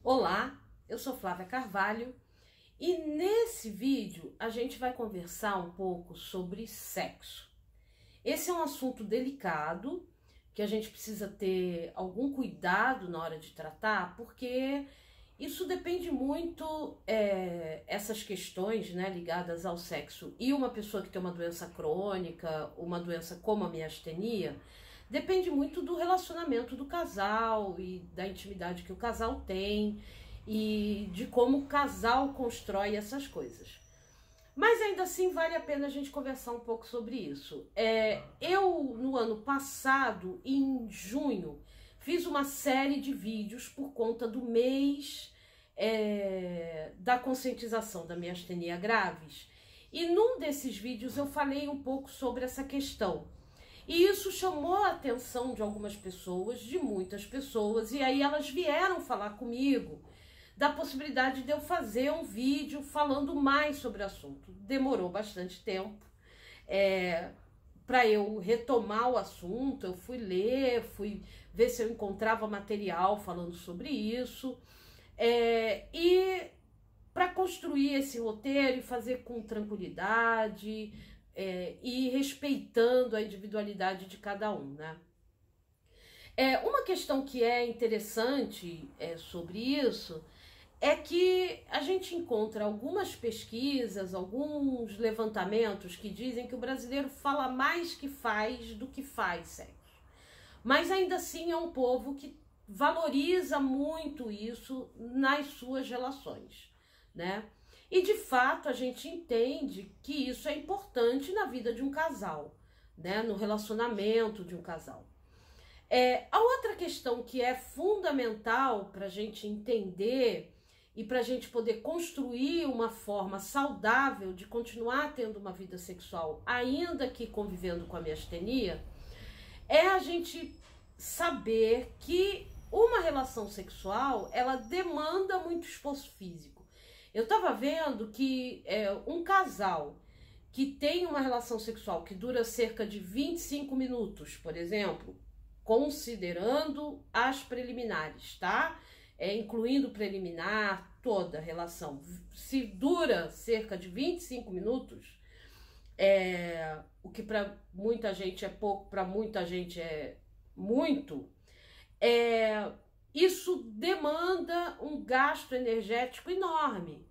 Olá, eu sou Flávia Carvalho e nesse vídeo a gente vai conversar um pouco sobre sexo. Esse é um assunto delicado que a gente precisa ter algum cuidado na hora de tratar, porque isso depende muito, essas questões, né, ligadas ao sexo. E uma pessoa que tem uma doença crônica, uma doença como a miastenia, depende muito do relacionamento do casal e da intimidade que o casal tem e de como o casal constrói essas coisas. Mas ainda assim vale a pena a gente conversar um pouco sobre isso. Eu, no ano passado, em junho, fiz uma série de vídeos por conta do mês da conscientização da miastenia graves. E num desses vídeos eu falei um pouco sobre essa questão. E isso chamou a atenção de algumas pessoas, de muitas pessoas, e aí elas vieram falar comigo da possibilidade de eu fazer um vídeo falando mais sobre o assunto. Demorou bastante tempo para eu retomar o assunto. Eu fui ler, fui ver se eu encontrava material falando sobre isso, e para construir esse roteiro e fazer com tranquilidade, e respeitando a individualidade de cada um, né? Uma questão que é interessante sobre isso é que a gente encontra algumas pesquisas, alguns levantamentos que dizem que o brasileiro fala mais que faz do que faz sexo. Mas ainda assim é um povo que valoriza muito isso nas suas relações, né? E de fato a gente entende que isso é importante na vida de um casal, né? No relacionamento de um casal. A outra questão que é fundamental para a gente entender e para a gente poder construir uma forma saudável de continuar tendo uma vida sexual, ainda que convivendo com a miastenia, é a gente saber que uma relação sexual, ela demanda muito esforço físico. Eu estava vendo que um casal que tem uma relação sexual que dura cerca de 25 minutos, por exemplo, considerando as preliminares, tá? Incluindo preliminar, toda a relação. Se dura cerca de 25 minutos, o que para muita gente é pouco, para muita gente é muito, isso demanda um gasto energético enorme,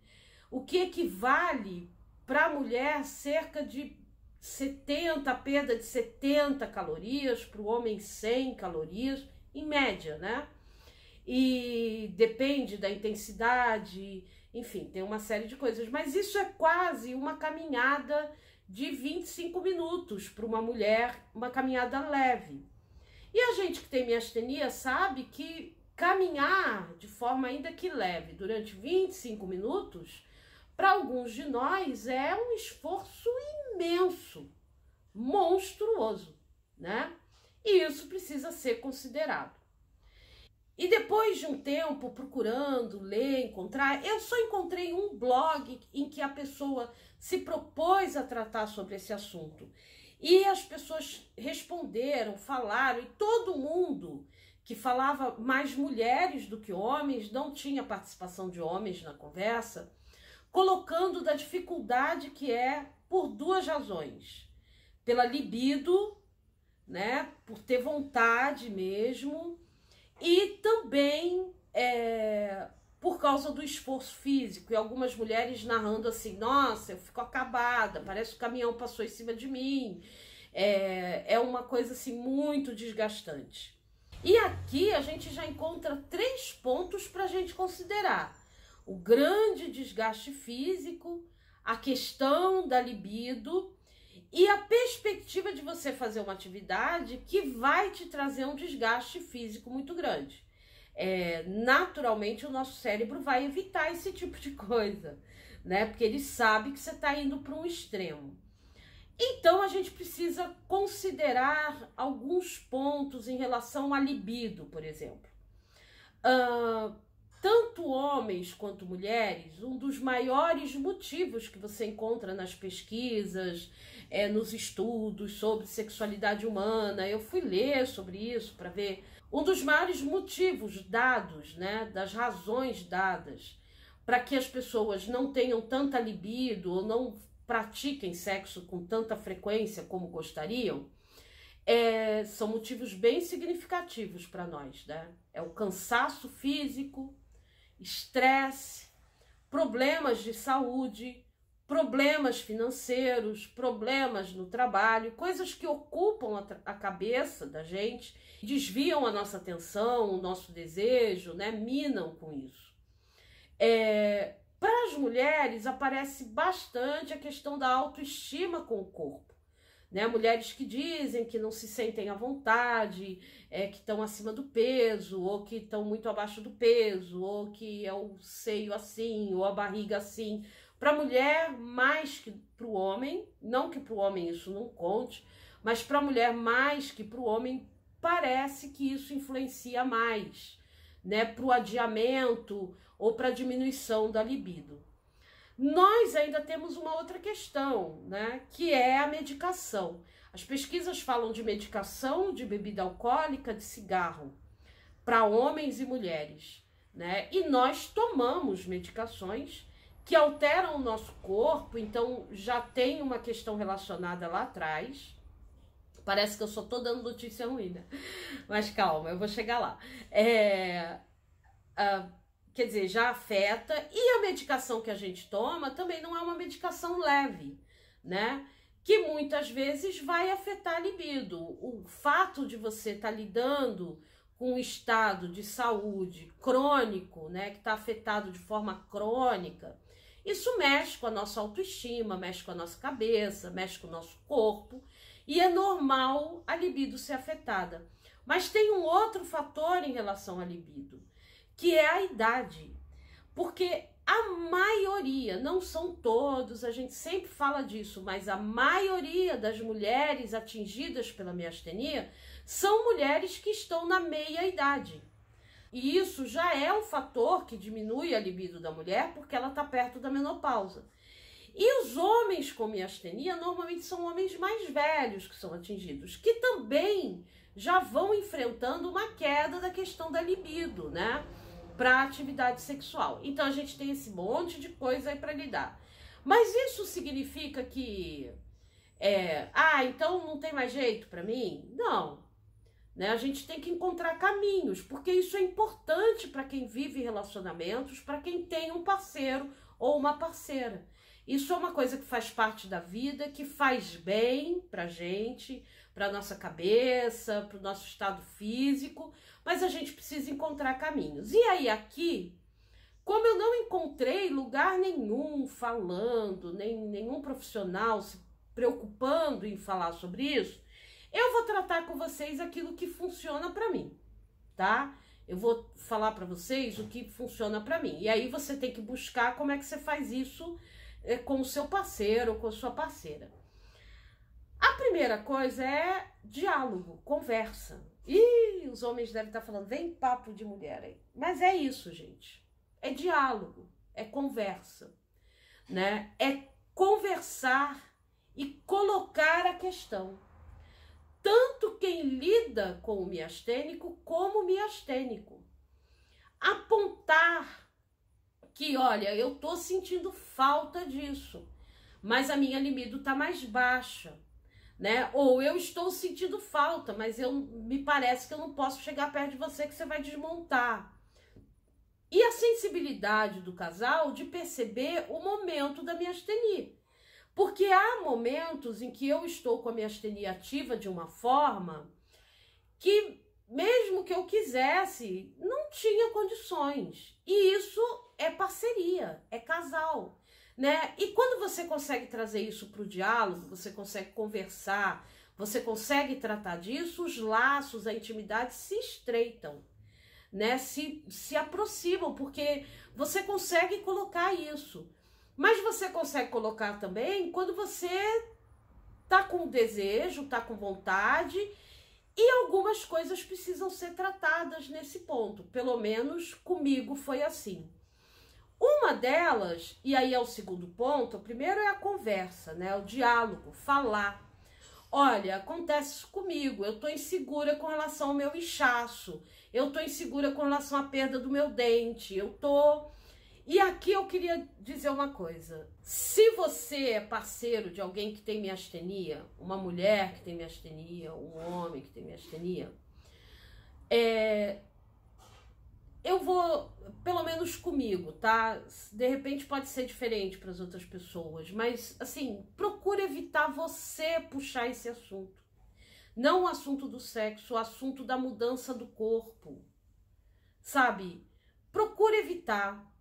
o que equivale para a mulher cerca de 70, perda de 70 calorias, para o homem 100 calorias, em média, né? E depende da intensidade, enfim, tem uma série de coisas, mas isso é quase uma caminhada de 25 minutos para uma mulher, uma caminhada leve. E a gente que tem miastenia sabe que caminhar de forma ainda que leve durante 25 minutos, para alguns de nós é um esforço imenso, monstruoso, né? E isso precisa ser considerado. E depois de um tempo procurando, ler, encontrar, eu só encontrei um blog em que a pessoa se propôs a tratar sobre esse assunto. E as pessoas responderam, falaram, e todo mundo que falava, mais mulheres do que homens, não tinha participação de homens na conversa, colocando da dificuldade que é por duas razões. Pela libido, né, por ter vontade mesmo, e também por causa do esforço físico. E algumas mulheres narrando assim, nossa, eu fico acabada, parece que o caminhão passou em cima de mim. É uma coisa assim muito desgastante. E aqui a gente já encontra 3 pontos para a gente considerar: o grande desgaste físico, a questão da libido e a perspectiva de você fazer uma atividade que vai te trazer um desgaste físico muito grande. Naturalmente o nosso cérebro vai evitar esse tipo de coisa, né? Porque ele sabe que você está indo para um extremo. Então a gente precisa considerar alguns pontos em relação à libido, por exemplo. Tanto homens quanto mulheres, um dos maiores motivos que você encontra nas pesquisas, nos estudos sobre sexualidade humana, eu fui ler sobre isso para ver Um dos maiores motivos dados, né, das razões dadas para que as pessoas não tenham tanta libido ou não pratiquem sexo com tanta frequência como gostariam, são motivos bem significativos para nós, né? É o cansaço físico, estresse, problemas de saúde, problemas financeiros, problemas no trabalho, coisas que ocupam a cabeça da gente, desviam a nossa atenção, o nosso desejo, né? Minam com isso. Para as mulheres aparece bastante a questão da autoestima com o corpo, né? Mulheres que dizem que não se sentem à vontade, que estão acima do peso, ou que estão muito abaixo do peso, ou que é o seio assim, ou a barriga assim. Para a mulher, mais que para o homem, não que para o homem isso não conte, mas para a mulher, mais que para o homem, parece que isso influencia mais, né? Para o adiamento ou para a diminuição da libido. Nós ainda temos uma outra questão, né, que é a medicação. As pesquisas falam de medicação de bebida alcoólica, de cigarro, para homens e mulheres, né? E nós tomamos medicações que alteram o nosso corpo, então já tem uma questão relacionada lá atrás. Parece que eu só tô dando notícia ruim, né? Mas calma, eu vou chegar lá. Quer dizer, já afeta, e a medicação que a gente toma também não é uma medicação leve, né? Que muitas vezes vai afetar a libido. O fato de você estar lidando com um estado de saúde crônico, né, que está afetado de forma crônica, isso mexe com a nossa autoestima, mexe com a nossa cabeça, mexe com o nosso corpo, e é normal a libido ser afetada. Mas tem um outro fator em relação à libido, que é a idade, porque a maioria, não são todos, a gente sempre fala disso, mas a maioria das mulheres atingidas pela miastenia são mulheres que estão na meia-idade. E isso já é um fator que diminui a libido da mulher, porque ela está perto da menopausa. E os homens com miastenia normalmente são homens mais velhos que são atingidos, que também já vão enfrentando uma queda da questão da libido, né? Para a atividade sexual. Então a gente tem esse monte de coisa aí para lidar. Mas isso significa que então não tem mais jeito para mim? Não, né? A gente tem que encontrar caminhos, porque isso é importante para quem vive relacionamentos, para quem tem um parceiro ou uma parceira. Isso é uma coisa que faz parte da vida, que faz bem pra gente, pra nossa cabeça, pro nosso estado físico, mas a gente precisa encontrar caminhos. E aí aqui, como eu não encontrei lugar nenhum falando, nem nenhum profissional se preocupando em falar sobre isso, eu vou tratar com vocês aquilo que funciona pra mim, tá? Eu vou falar pra vocês o que funciona pra mim. E aí você tem que buscar como é que você faz isso com o seu parceiro ou com a sua parceira. A primeira coisa é diálogo, conversa. E os homens devem estar falando, vem papo de mulher aí. Mas é isso, gente. É diálogo, é conversa, né? É conversar e colocar a questão. Tanto quem lida com o miastênico como o miastênico. Apontar que, olha, eu tô sentindo falta disso, mas a minha libido tá mais baixa, né? Ou eu estou sentindo falta, mas me parece que eu não posso chegar perto de você que você vai desmontar. E a sensibilidade do casal de perceber o momento da miastenia. Porque há momentos em que eu estou com a miastenia ativa de uma forma que, mesmo que eu quisesse, não tinha condições. E isso é parceria, é casal, né? E quando você consegue trazer isso para o diálogo, você consegue conversar, você consegue tratar disso, os laços, a intimidade se estreitam, né? Se aproximam, porque você consegue colocar isso. Mas você consegue colocar também quando você tá com desejo, tá com vontade, e algumas coisas precisam ser tratadas nesse ponto. Pelo menos comigo foi assim. Uma delas, e aí é o segundo ponto, o primeiro é a conversa, né? O diálogo, falar. olha, acontece isso comigo, eu tô insegura com relação ao meu inchaço, eu tô insegura com relação à perda do meu dente, eu tô... E aqui eu queria dizer uma coisa, se você é parceiro de alguém que tem miastenia, uma mulher que tem miastenia, um homem que tem miastenia, eu vou, pelo menos comigo, tá? De repente pode ser diferente para as outras pessoas, mas assim, procure evitar você puxar esse assunto. Não o assunto do sexo, o assunto da mudança do corpo, sabe? Procure evitar.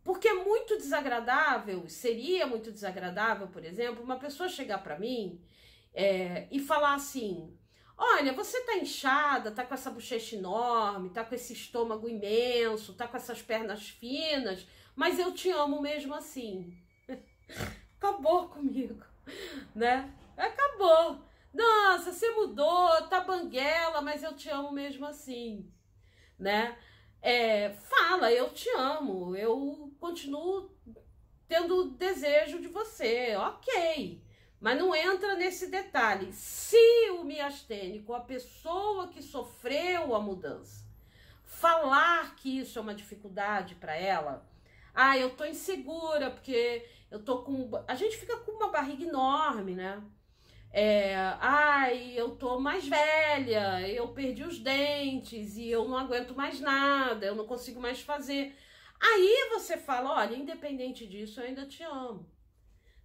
Porque é muito desagradável, seria muito desagradável, por exemplo, uma pessoa chegar para mim e falar assim: olha, você tá inchada, tá com essa bochecha enorme, tá com esse estômago imenso, tá com essas pernas finas, mas eu te amo mesmo assim. Acabou comigo, né? Acabou. Nossa, você mudou, tá banguela, mas eu te amo mesmo assim, né? Fala, eu te amo, eu continuo tendo desejo de você, ok. Mas não entra nesse detalhe. Se o miastênico, a pessoa que sofreu a mudança, falar que isso é uma dificuldade para ela, eu tô insegura porque eu tô com... A gente fica com uma barriga enorme, né? Eu tô mais velha, eu perdi os dentes e eu não aguento mais nada, eu não consigo mais fazer. Aí você fala, olha, independente disso, eu ainda te amo.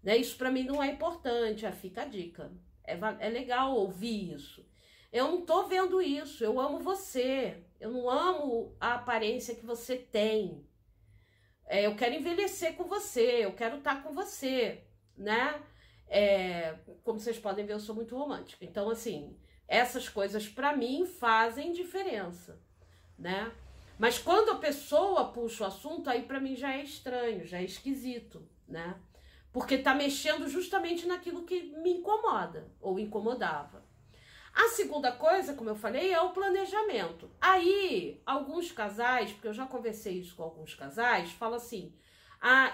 Né? Isso pra mim não é importante, fica a dica. É legal ouvir isso. Eu não tô vendo isso, eu amo você. Eu não amo a aparência que você tem. Eu quero envelhecer com você, eu quero estar com você, né? Como vocês podem ver, eu sou muito romântica. Então, assim, essas coisas pra mim fazem diferença, né? Mas quando a pessoa puxa o assunto, aí pra mim já é estranho, já é esquisito, né? Porque tá mexendo justamente naquilo que me incomoda ou incomodava. A segunda coisa, como eu falei, é o planejamento. Aí, alguns casais, porque eu já conversei isso com alguns casais, falam assim: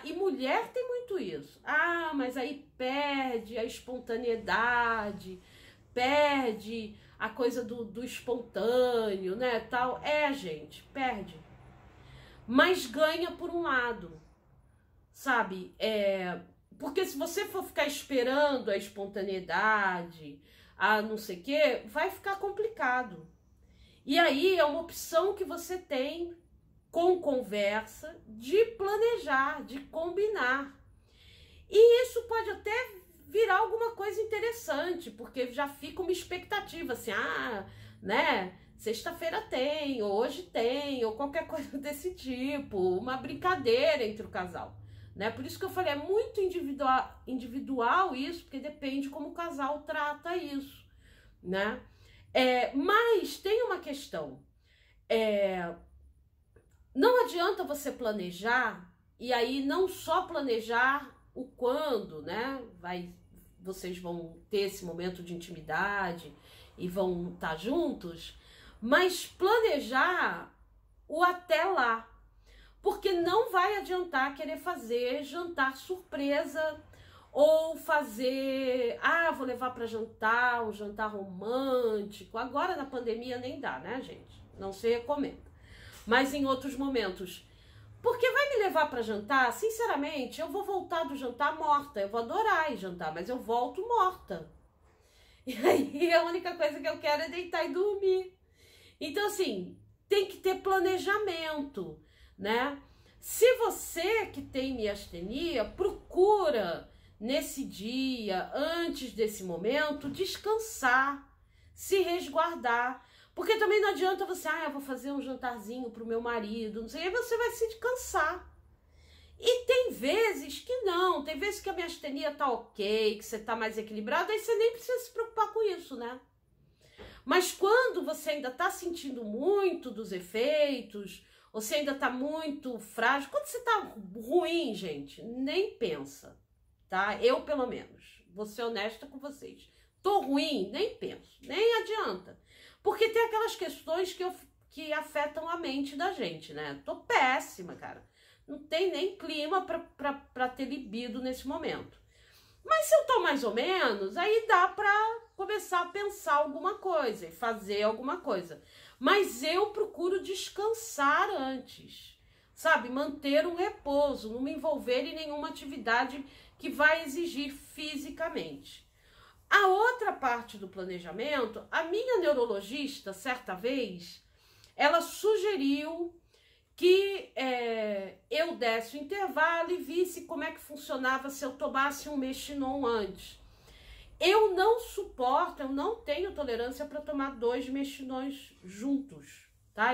e mulher tem muito isso. Mas aí perde a espontaneidade, perde a coisa do espontâneo, né, tal. Gente, perde. Mas ganha por um lado, sabe? Porque se você for ficar esperando a espontaneidade, a não sei o quê, vai ficar complicado. E aí é uma opção que você tem com conversa, de planejar, de combinar. E isso pode até virar alguma coisa interessante, porque já fica uma expectativa, assim, né, sexta-feira tem, ou hoje tem, ou qualquer coisa desse tipo, uma brincadeira entre o casal, né? Por isso que eu falei, é muito individual isso, porque depende como o casal trata isso, né? Mas tem uma questão, não adianta você planejar, e aí não só planejar o quando, né? Vocês vão ter esse momento de intimidade e vão estar juntos, mas planejar o até lá. Porque não vai adiantar querer fazer jantar surpresa ou fazer, vou levar para jantar, um jantar romântico. Agora na pandemia nem dá, né, gente? Não se recomenda. Mas em outros momentos. Porque vai me levar para jantar? Sinceramente, eu vou voltar do jantar morta. Eu vou adorar ir jantar, mas eu volto morta. E aí a única coisa que eu quero é deitar e dormir. Então, assim, tem que ter planejamento, né? Se você que tem miastenia, procura nesse dia, antes desse momento, descansar, se resguardar. Porque também não adianta você, eu vou fazer um jantarzinho pro meu marido, não sei, aí você vai se cansar. E tem vezes que não, tem vezes que a miastenia tá ok, que você tá mais equilibrado, aí você nem precisa se preocupar com isso, né? Mas quando você ainda tá sentindo muito dos efeitos, ou você ainda tá muito frágil, quando você tá ruim, gente, nem pensa, tá? Eu, pelo menos, vou ser honesta com vocês. Tô ruim, nem penso, nem adianta. Porque tem aquelas questões que afetam a mente da gente, né? Tô péssima, cara. Não tem nem clima pra ter libido nesse momento. Mas se eu tô mais ou menos, aí dá pra começar a pensar alguma coisa e fazer alguma coisa. Mas eu procuro descansar antes, sabe? Manter um repouso, não me envolver em nenhuma atividade que vai exigir fisicamente. A outra parte do planejamento, a minha neurologista, certa vez, ela sugeriu que eu desse o intervalo e visse como é que funcionava se eu tomasse um Mestinon antes. Eu não suporto, eu não tenho tolerância para tomar 2 Mestinons juntos, tá?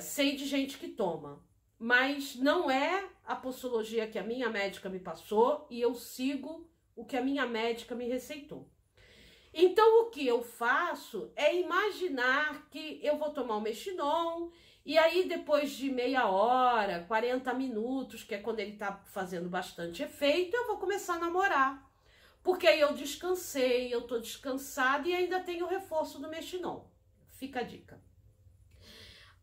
Sei de gente que toma, mas não é a posologia que a minha médica me passou e eu sigo o que a minha médica me receitou. Então, o que eu faço é imaginar que eu vou tomar o Mestinon e aí depois de meia hora, 40 minutos, que é quando ele tá fazendo bastante efeito, eu vou começar a namorar. Porque aí eu descansei, eu tô descansada e ainda tenho o reforço do Mestinon. Fica a dica.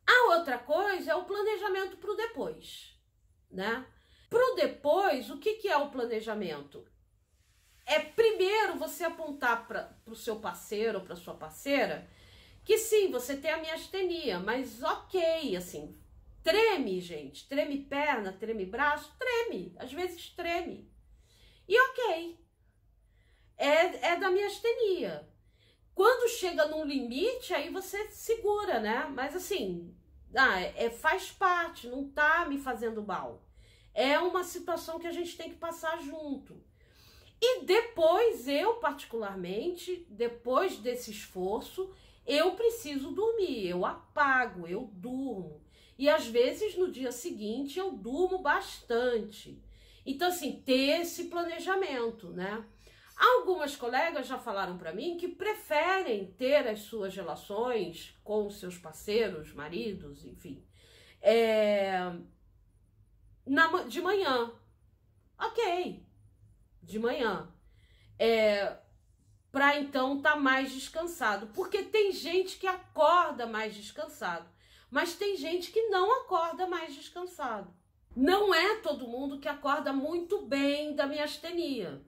A outra coisa é o planejamento para o depois, né? Para o depois, o que é o planejamento? É primeiro você apontar para o seu parceiro ou para sua parceira que sim, você tem a miastenia, mas ok, assim, treme, gente, treme perna, treme braço, treme, às vezes treme. E ok, é da miastenia. Quando chega num limite, aí você segura, né? Mas assim, faz parte, não tá me fazendo mal. É uma situação que a gente tem que passar junto. E depois, eu particularmente, depois desse esforço, eu preciso dormir, eu apago, eu durmo. E às vezes no dia seguinte eu durmo bastante. Então assim, ter esse planejamento, né? Algumas colegas já falaram para mim que preferem ter as suas relações com os seus parceiros, maridos, enfim, de manhã. Ok, de manhã. Para então estar mais descansado. Porque tem gente que acorda mais descansado, mas tem gente que não acorda mais descansado. Não é todo mundo que acorda muito bem da miastenia,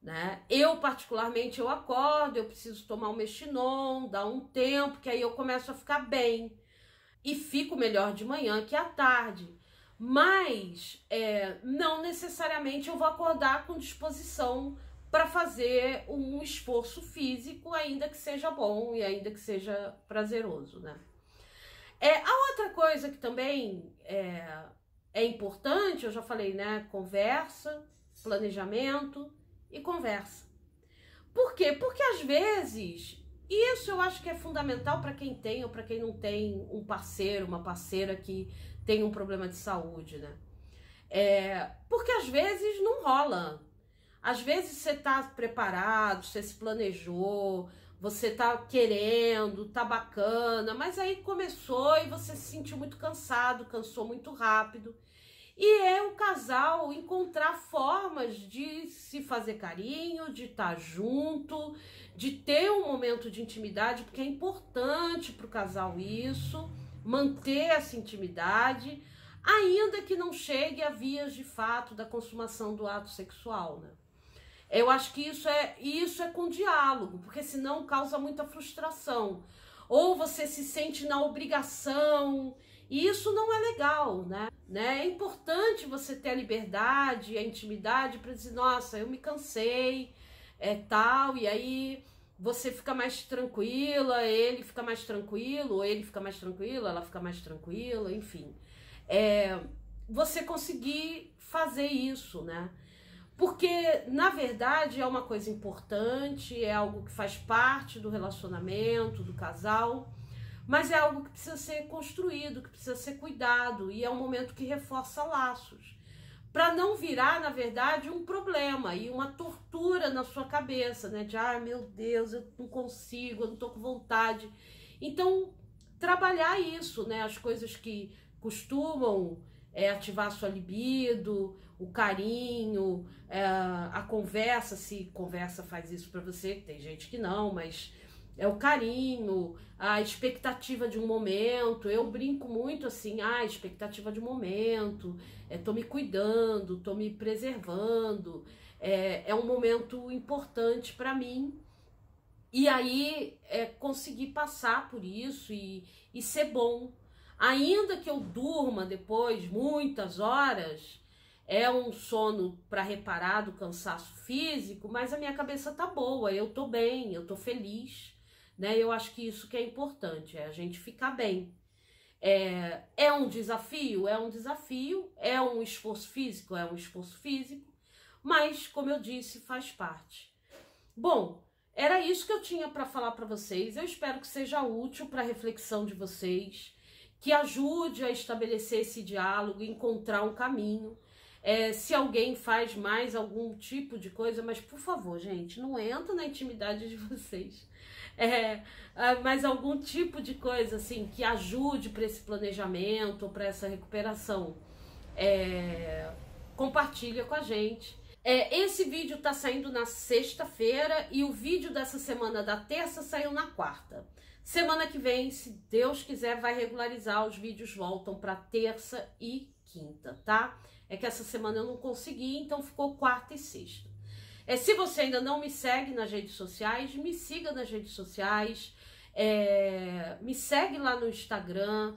né? Eu, particularmente, eu acordo, eu preciso tomar um Mestinon, dar um tempo, que aí eu começo a ficar bem. E fico melhor de manhã que à tarde. Mas não necessariamente eu vou acordar com disposição para fazer um esforço físico, ainda que seja bom e ainda que seja prazeroso, né? A outra coisa que também é importante, eu já falei, né? Conversa, planejamento e conversa. Por quê? Porque às vezes, isso eu acho que é fundamental para quem tem ou para quem não tem um parceiro, uma parceira que tem um problema de saúde, né? Porque às vezes não rola. Às vezes você tá preparado, você se planejou, você tá querendo, tá bacana, mas aí começou e você se sentiu muito cansado, cansou muito rápido. E é o casal encontrar formas de se fazer carinho, de estar junto, de ter um momento de intimidade, porque é importante para o casal isso, manter essa intimidade, ainda que não chegue a vias de fato da consumação do ato sexual, né? Eu acho que isso é com diálogo, porque senão causa muita frustração. Ou você se sente na obrigação, e isso não é legal, né? É importante você ter a liberdade, a intimidade para dizer, nossa, eu me cansei, tal, e aí você fica mais tranquila, ele fica mais tranquilo, ou ele fica mais tranquilo, ela fica mais tranquila, enfim. Você conseguir fazer isso, né? Porque, na verdade, é uma coisa importante, é algo que faz parte do relacionamento, do casal, mas é algo que precisa ser construído, que precisa ser cuidado, e é um momento que reforça laços, para não virar, na verdade, um problema e uma tortura na sua cabeça, né? De, meu Deus, eu não consigo, eu não tô com vontade. Então, trabalhar isso, né? As coisas que costumam ativar a sua libido, o carinho, a conversa, se conversa faz isso para você, tem gente que não, mas É o carinho, a expectativa de um momento. Eu brinco muito assim, expectativa de um momento, tô me cuidando, tô me preservando, é um momento importante para mim. E aí, conseguir passar por isso e ser bom. Ainda que eu durma depois muitas horas, é um sono para reparar do cansaço físico, mas a minha cabeça tá boa, eu tô bem, eu tô feliz, né? Eu acho que isso que é importante, é a gente ficar bem. É um desafio? É um desafio. É um esforço físico? É um esforço físico. Mas, como eu disse, faz parte. Bom, era isso que eu tinha para falar para vocês. Eu espero que seja útil para a reflexão de vocês, que ajude a estabelecer esse diálogo, encontrar um caminho. Se alguém faz mais algum tipo de coisa, mas por favor, gente, não entra na intimidade de vocês. Mas algum tipo de coisa assim que ajude para esse planejamento, para essa recuperação, compartilha com a gente. Esse vídeo tá saindo na sexta-feira e o vídeo dessa semana da terça saiu na quarta. Semana que vem, se Deus quiser, vai regularizar, os vídeos voltam para terça e quinta, tá? É que essa semana eu não consegui, então ficou quarta e sexta. Se você ainda não me segue nas redes sociais, me siga nas redes sociais, me segue lá no Instagram,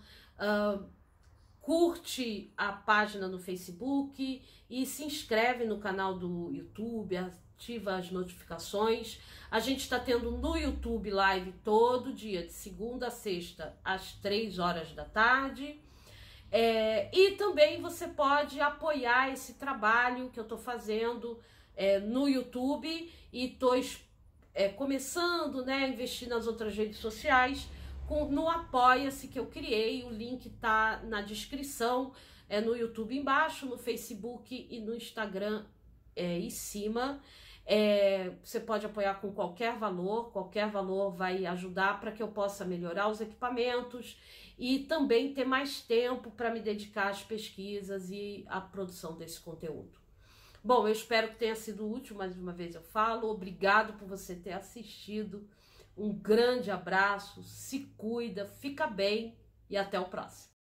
curte a página no Facebook e se inscreve no canal do YouTube, ativa as notificações. A gente está tendo no YouTube live todo dia, de segunda a sexta, às 3 horas da tarde. E também você pode apoiar esse trabalho que eu estou fazendo no YouTube e estou começando, né, a investir nas outras redes sociais no Apoia-se que eu criei. O link tá na descrição, no YouTube embaixo, no Facebook e no Instagram em cima. Você pode apoiar com qualquer valor vai ajudar para que eu possa melhorar os equipamentos e também ter mais tempo para me dedicar às pesquisas e à produção desse conteúdo. Bom, eu espero que tenha sido útil, mais uma vez eu falo. Obrigado por você ter assistido. Um grande abraço, se cuida, fica bem e até o próximo.